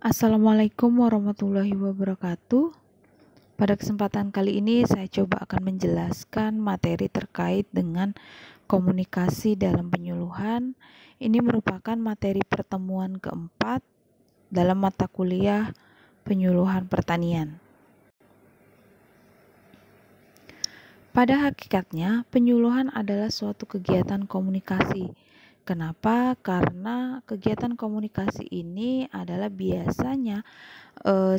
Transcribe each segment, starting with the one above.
Assalamualaikum warahmatullahi wabarakatuh. Pada kesempatan kali ini saya coba akan menjelaskan materi terkait dengan komunikasi dalam penyuluhan. Ini merupakan materi pertemuan keempat dalam mata kuliah penyuluhan pertanian. Pada hakikatnya, penyuluhan adalah suatu kegiatan komunikasi. Kenapa? Karena kegiatan komunikasi ini adalah biasanya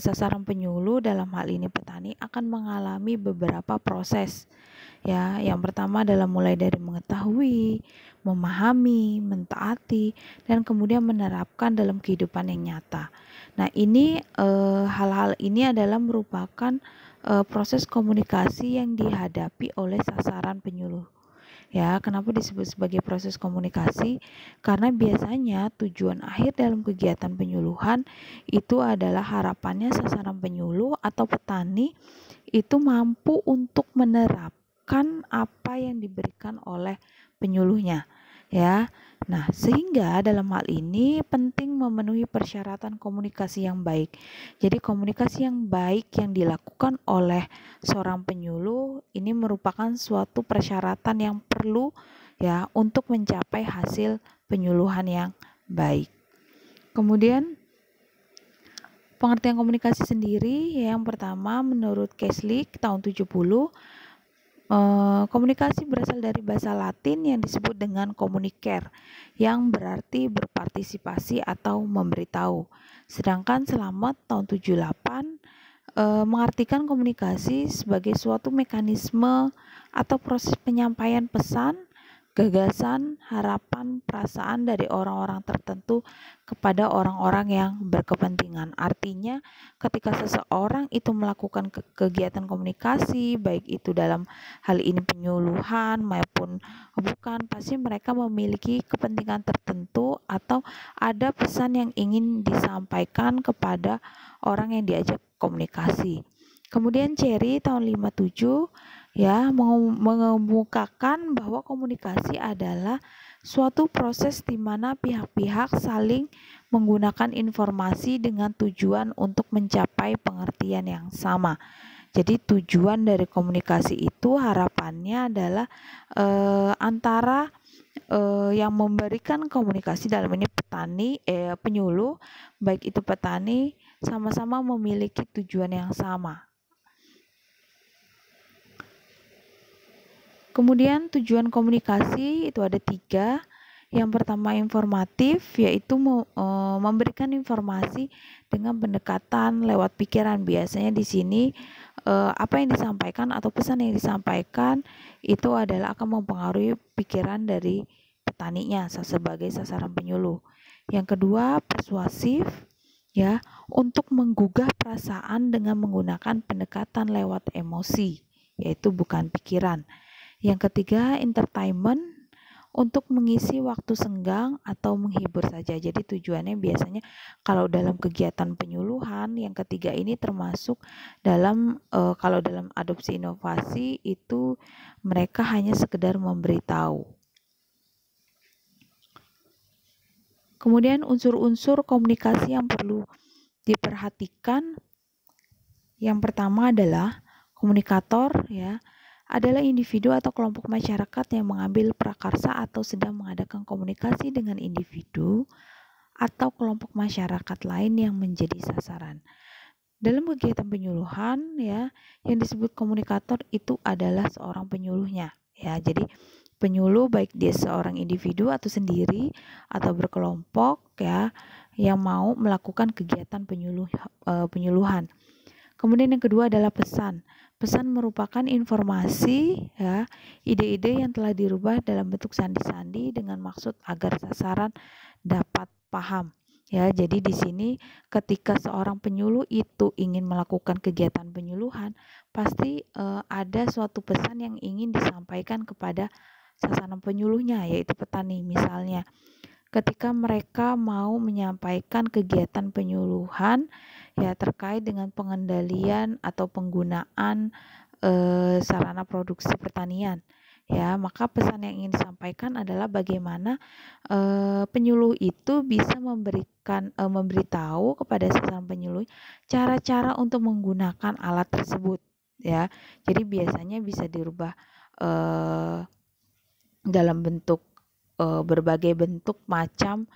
sasaran penyuluh dalam hal ini petani akan mengalami beberapa proses. Ya, yang pertama adalah mulai dari mengetahui, memahami, mentaati, dan kemudian menerapkan dalam kehidupan yang nyata. Nah, ini hal-hal ini adalah merupakan proses komunikasi yang dihadapi oleh sasaran penyuluh. Ya, kenapa disebut sebagai proses komunikasi? Karena biasanya tujuan akhir dalam kegiatan penyuluhan itu adalah harapannya sasaran penyuluh atau petani itu mampu untuk menerapkan apa yang diberikan oleh penyuluhnya. Ya. Nah, sehingga dalam hal ini penting memenuhi persyaratan komunikasi yang baik. Jadi komunikasi yang baik yang dilakukan oleh seorang penyuluh ini merupakan suatu persyaratan yang perlu ya untuk mencapai hasil penyuluhan yang baik. Kemudian pengertian komunikasi sendiri yang pertama menurut Keslik tahun 70 komunikasi berasal dari bahasa Latin yang disebut dengan communicare yang berarti berpartisipasi atau memberitahu. Sedangkan Selamat tahun 78 mengartikan komunikasi sebagai suatu mekanisme atau proses penyampaian pesan, gagasan, harapan, perasaan dari orang-orang tertentu kepada orang-orang yang berkepentingan. Artinya, ketika seseorang itu melakukan kegiatan komunikasi, baik itu dalam hal ini penyuluhan maupun bukan, pasti mereka memiliki kepentingan tertentu atau ada pesan yang ingin disampaikan kepada orang yang diajak komunikasi. Kemudian Cherry tahun 57 ya mengemukakan bahwa komunikasi adalah suatu proses di mana pihak-pihak saling menggunakan informasi dengan tujuan untuk mencapai pengertian yang sama. Jadi tujuan dari komunikasi itu harapannya adalah antara yang memberikan komunikasi dalam ini penyuluh, baik itu petani sama-sama memiliki tujuan yang sama. Kemudian tujuan komunikasi itu ada 3. Yang pertama informatif, yaitu memberikan informasi dengan pendekatan lewat pikiran. Biasanya di sini apa yang disampaikan atau pesan yang disampaikan itu adalah akan mempengaruhi pikiran dari petaninya sebagai sasaran penyuluh. Yang kedua persuasif, ya, untuk menggugah perasaan dengan menggunakan pendekatan lewat emosi, yaitu bukan pikiran. Yang ketiga, entertainment, untuk mengisi waktu senggang atau menghibur saja. Jadi tujuannya biasanya kalau dalam kegiatan penyuluhan, yang ketiga ini termasuk dalam kalau dalam adopsi inovasi itu mereka hanya sekedar memberitahu. Kemudian unsur-unsur komunikasi yang perlu diperhatikan, yang pertama adalah komunikator, ya, adalah individu atau kelompok masyarakat yang mengambil prakarsa atau sedang mengadakan komunikasi dengan individu atau kelompok masyarakat lain yang menjadi sasaran. Dalam kegiatan penyuluhan, ya, yang disebut komunikator itu adalah seorang penyuluhnya, ya. Jadi penyuluh baik dia seorang individu atau sendiri atau berkelompok, ya, yang mau melakukan kegiatan penyuluhan. Kemudian yang kedua adalah pesan. Pesan merupakan informasi, ya, ide-ide yang telah dirubah dalam bentuk sandi-sandi dengan maksud agar sasaran dapat paham. Ya, jadi di sini ketika seorang penyuluh itu ingin melakukan kegiatan penyuluhan, pasti ada suatu pesan yang ingin disampaikan kepada sasaran penyuluhnya, yaitu petani. Misalnya, ketika mereka mau menyampaikan kegiatan penyuluhan ya terkait dengan pengendalian atau penggunaan sarana produksi pertanian. ya, maka pesan yang ingin disampaikan adalah bagaimana penyuluh itu bisa memberitahu kepada sasaran penyuluh cara-cara untuk menggunakan alat tersebut, ya. Jadi biasanya bisa dirubah dalam bentuk berbagai bentuk macam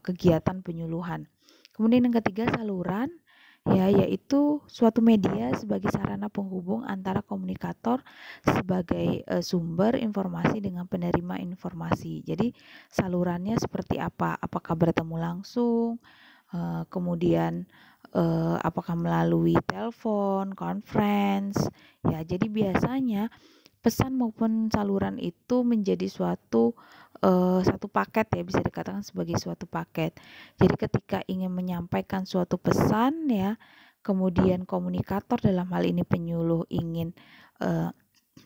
kegiatan penyuluhan. Kemudian yang ketiga, saluran, ya, yaitu suatu media sebagai sarana penghubung antara komunikator sebagai sumber informasi dengan penerima informasi. Jadi salurannya seperti apa? Apakah bertemu langsung, kemudian apakah melalui telepon, conference, ya. Jadi biasanya pesan maupun saluran itu menjadi satu paket, ya, bisa dikatakan sebagai suatu paket. Jadi ketika ingin menyampaikan suatu pesan, ya, kemudian komunikator dalam hal ini penyuluh ingin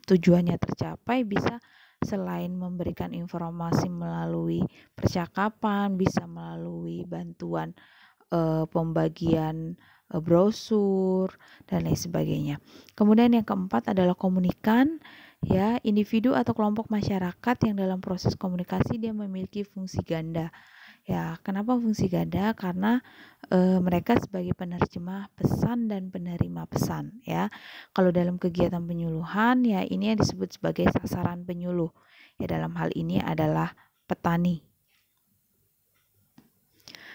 tujuannya tercapai, bisa selain memberikan informasi melalui percakapan, bisa melalui bantuan pembagian brosur dan lain sebagainya. Kemudian yang keempat adalah komunikan, ya, individu atau kelompok masyarakat yang dalam proses komunikasi dia memiliki fungsi ganda. Ya, kenapa fungsi ganda? Karena mereka sebagai penerjemah pesan dan penerima pesan, ya. Kalau dalam kegiatan penyuluhan, ya, ini yang disebut sebagai sasaran penyuluh. Ya, dalam hal ini adalah petani.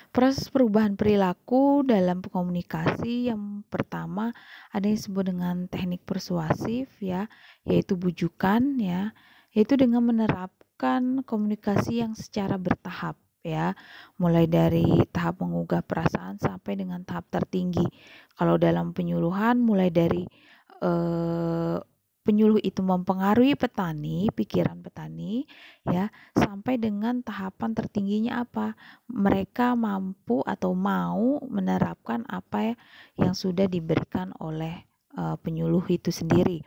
Proses perubahan perilaku dalam komunikasi yang pertama ada yang disebut dengan teknik persuasif, ya, yaitu bujukan, ya, yaitu dengan menerapkan komunikasi yang secara bertahap, ya, mulai dari tahap menggugah perasaan sampai dengan tahap tertinggi. Kalau dalam penyuluhan mulai dari penyuluh itu mempengaruhi petani, pikiran petani, ya, sampai dengan tahapan tertingginya apa? Mereka mampu atau mau menerapkan apa yang sudah diberikan oleh penyuluh itu sendiri.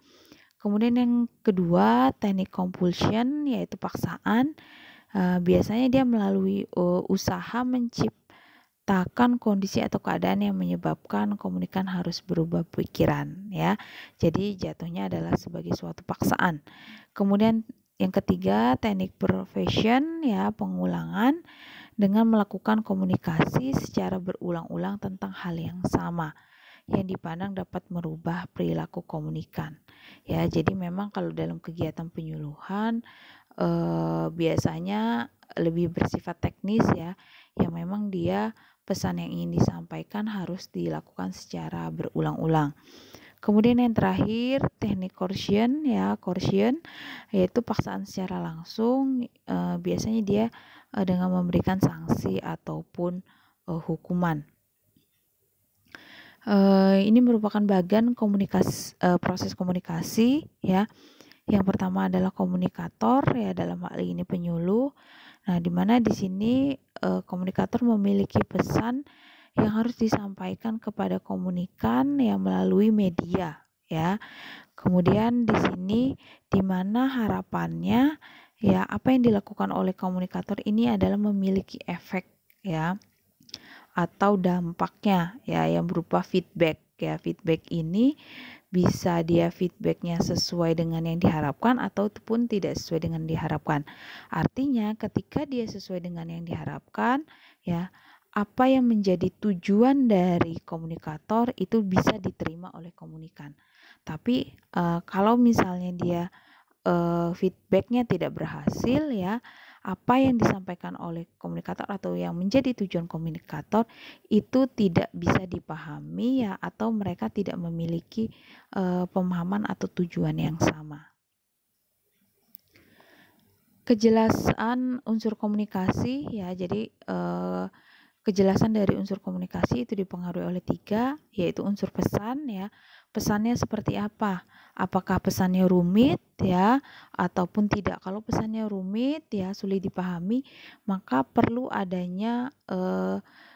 Kemudian yang kedua, teknik compulsion, yaitu paksaan. Biasanya dia melalui usaha menciptakan kondisi atau keadaan yang menyebabkan komunikan harus berubah pikiran, ya. Jadi jatuhnya adalah sebagai suatu paksaan. Kemudian yang ketiga, teknik profession, ya, pengulangan dengan melakukan komunikasi secara berulang-ulang tentang hal yang sama yang dipandang dapat merubah perilaku komunikan. Ya, jadi memang kalau dalam kegiatan penyuluhan biasanya lebih bersifat teknis, ya, yang memang dia pesan yang ingin disampaikan harus dilakukan secara berulang-ulang. Kemudian yang terakhir, teknik coercion, ya, coercion yaitu paksaan secara langsung, biasanya dia dengan memberikan sanksi ataupun hukuman. Ini merupakan bagian proses komunikasi, ya. Yang pertama adalah komunikator, ya, dalam hal ini penyuluh. Nah, di mana di sini komunikator memiliki pesan yang harus disampaikan kepada komunikan yang melalui media, ya. Kemudian di sini di mana harapannya, ya, apa yang dilakukan oleh komunikator ini adalah memiliki efek, ya, atau dampaknya, ya, yang berupa feedback, ya. Feedback ini bisa dia feedbacknya sesuai dengan yang diharapkan ataupun tidak sesuai dengan diharapkan. Artinya ketika dia sesuai dengan yang diharapkan, ya, apa yang menjadi tujuan dari komunikator itu bisa diterima oleh komunikan. Tapi kalau misalnya dia feedbacknya tidak berhasil, ya, apa yang disampaikan oleh komunikator atau yang menjadi tujuan komunikator itu tidak bisa dipahami, ya, atau mereka tidak memiliki pemahaman atau tujuan yang sama. Kejelasan unsur komunikasi, ya, jadi kejelasan dari unsur komunikasi itu dipengaruhi oleh 3, yaitu unsur pesan, ya. Pesannya seperti apa? Apakah pesannya rumit, ya, ataupun tidak? Kalau pesannya rumit, ya, sulit dipahami, maka perlu adanya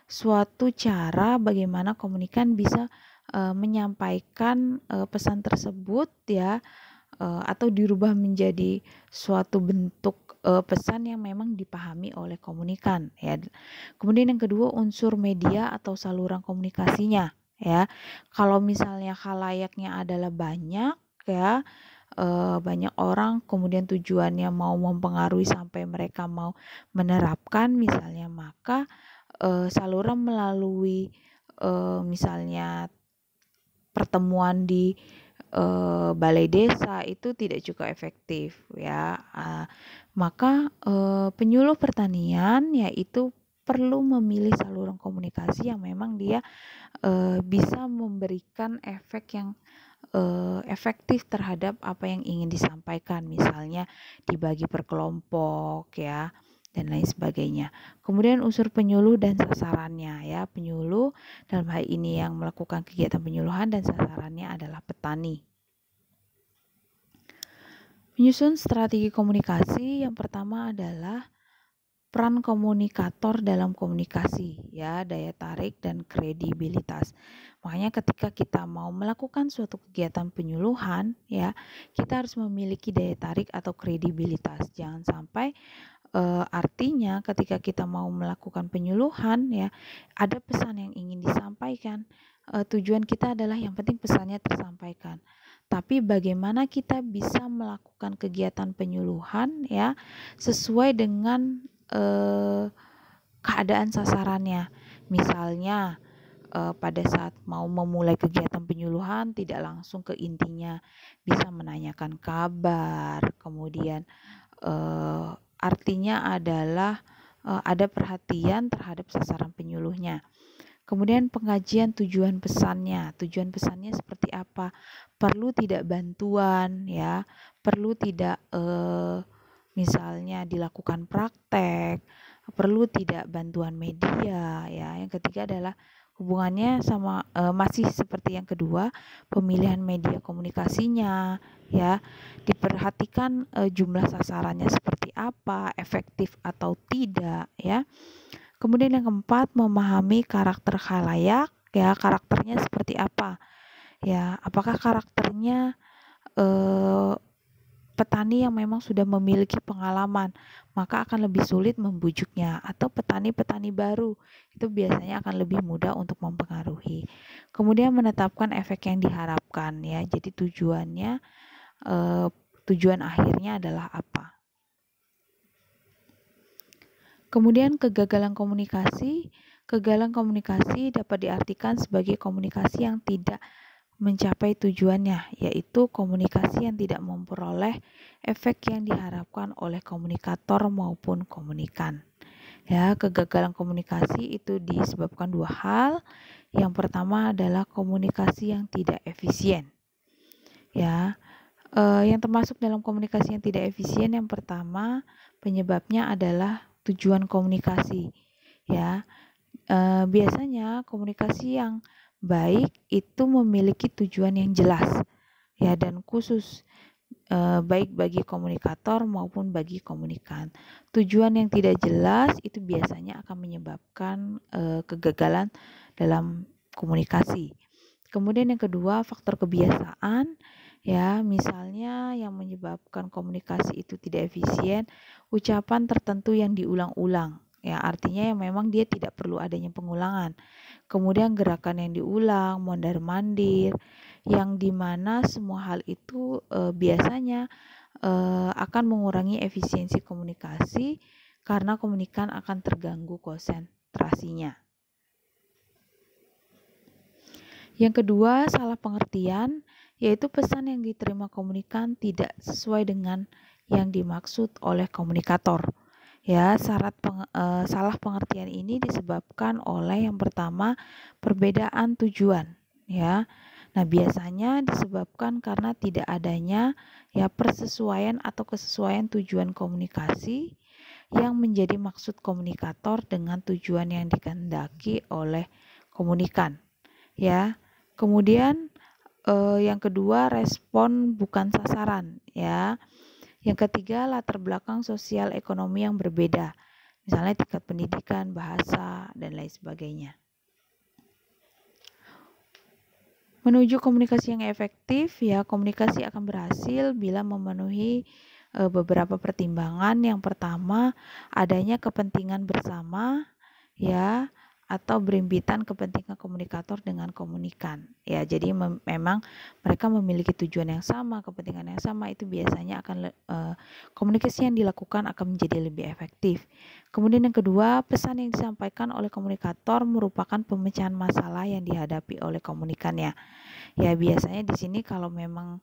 suatu cara bagaimana komunikan bisa menyampaikan pesan tersebut, ya, atau dirubah menjadi suatu bentuk pesan yang memang dipahami oleh komunikan, ya. Kemudian yang kedua, unsur media atau saluran komunikasinya, ya. Kalau misalnya khalayaknya adalah banyak, ya, banyak orang kemudian tujuannya mau mempengaruhi sampai mereka mau menerapkan misalnya, maka saluran melalui misalnya pertemuan di balai desa itu tidak cukup efektif ya. Maka penyuluh pertanian yaitu perlu memilih saluran komunikasi yang memang dia bisa memberikan efek yang efektif terhadap apa yang ingin disampaikan, misalnya dibagi per kelompok ya dan lain sebagainya. Kemudian unsur penyuluh dan sasarannya ya. Penyuluh dalam hal ini yang melakukan kegiatan penyuluhan dan sasarannya adalah petani. Menyusun strategi komunikasi, yang pertama adalah peran komunikator dalam komunikasi ya, daya tarik dan kredibilitas. Makanya ketika kita mau melakukan suatu kegiatan penyuluhan ya, kita harus memiliki daya tarik atau kredibilitas. Jangan sampai artinya ketika kita mau melakukan penyuluhan ya, ada pesan yang ingin disampaikan. Tujuan kita adalah yang penting pesannya tersampaikan. Tapi bagaimana kita bisa melakukan kegiatan penyuluhan ya sesuai dengan keadaan sasarannya. Misalnya pada saat mau memulai kegiatan penyuluhan tidak langsung ke intinya, bisa menanyakan kabar, kemudian artinya adalah ada perhatian terhadap sasaran penyuluhnya. Kemudian pengajian tujuan pesannya seperti apa? Perlu tidak bantuan ya, perlu tidak misalnya dilakukan praktek, perlu tidak bantuan media ya. Yang ketiga adalah hubungannya sama masih seperti yang kedua, pemilihan media komunikasinya ya. Diperhatikan jumlah sasarannya seperti apa, efektif atau tidak ya. Kemudian yang keempat, memahami karakter khalayak ya, karakternya seperti apa ya, apakah karakternya petani yang memang sudah memiliki pengalaman, maka akan lebih sulit membujuknya, atau petani-petani baru itu biasanya akan lebih mudah untuk mempengaruhi. Kemudian menetapkan efek yang diharapkan ya, jadi tujuannya tujuan akhirnya adalah apa. Kemudian kegagalan komunikasi dapat diartikan sebagai komunikasi yang tidak mencapai tujuannya, yaitu komunikasi yang tidak memperoleh efek yang diharapkan oleh komunikator maupun komunikan. Ya, kegagalan komunikasi itu disebabkan dua hal. Yang pertama adalah komunikasi yang tidak efisien. Ya, yang termasuk dalam komunikasi yang tidak efisien, yang pertama penyebabnya adalah tujuan komunikasi. Ya, biasanya komunikasi yang baik itu memiliki tujuan yang jelas ya dan khusus, baik bagi komunikator maupun bagi komunikan. Tujuan yang tidak jelas itu biasanya akan menyebabkan kegagalan dalam komunikasi. Kemudian yang kedua, faktor kebiasaan ya, misalnya yang menyebabkan komunikasi itu tidak efisien, ucapan tertentu yang diulang-ulang ya, artinya yang memang dia tidak perlu adanya pengulangan. Kemudian gerakan yang diulang, mondar-mandir, yang dimana semua hal itu biasanya akan mengurangi efisiensi komunikasi karena komunikan akan terganggu konsentrasinya. Yang kedua, salah pengertian, yaitu pesan yang diterima komunikan tidak sesuai dengan yang dimaksud oleh komunikator. Ya, salah pengertian ini disebabkan oleh yang pertama perbedaan tujuan ya. Nah, biasanya disebabkan karena tidak adanya ya persesuaian atau kesesuaian tujuan komunikasi yang menjadi maksud komunikator dengan tujuan yang dikehendaki oleh komunikan ya. Kemudian yang kedua, respon bukan sasaran ya. Yang ketiga, latar belakang sosial ekonomi yang berbeda, misalnya tingkat pendidikan, bahasa, dan lain sebagainya. Menuju komunikasi yang efektif, ya komunikasi akan berhasil bila memenuhi beberapa pertimbangan. Yang pertama, adanya kepentingan bersama, ya, atau berimpitan kepentingan komunikator dengan komunikan. Ya, jadi memang mereka memiliki tujuan yang sama, kepentingan yang sama, itu biasanya akan komunikasi yang dilakukan akan menjadi lebih efektif. Kemudian yang kedua, pesan yang disampaikan oleh komunikator merupakan pemecahan masalah yang dihadapi oleh komunikannya. Ya, biasanya di sini kalau memang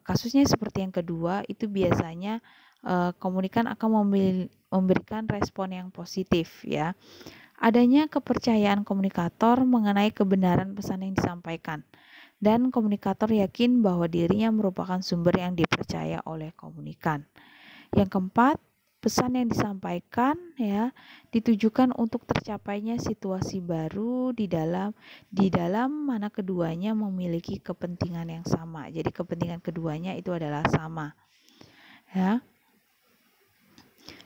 kasusnya seperti yang kedua, itu biasanya komunikan akan memberikan respon yang positif ya. Adanya kepercayaan komunikator mengenai kebenaran pesan yang disampaikan, dan komunikator yakin bahwa dirinya merupakan sumber yang dipercaya oleh komunikan. Yang keempat, pesan yang disampaikan ya ditujukan untuk tercapainya situasi baru di dalam mana keduanya memiliki kepentingan yang sama. Jadi kepentingan keduanya itu adalah sama. Ya.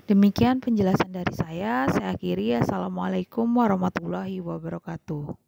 Demikian penjelasan dari saya akhiri. Assalamualaikum warahmatullahi wabarakatuh.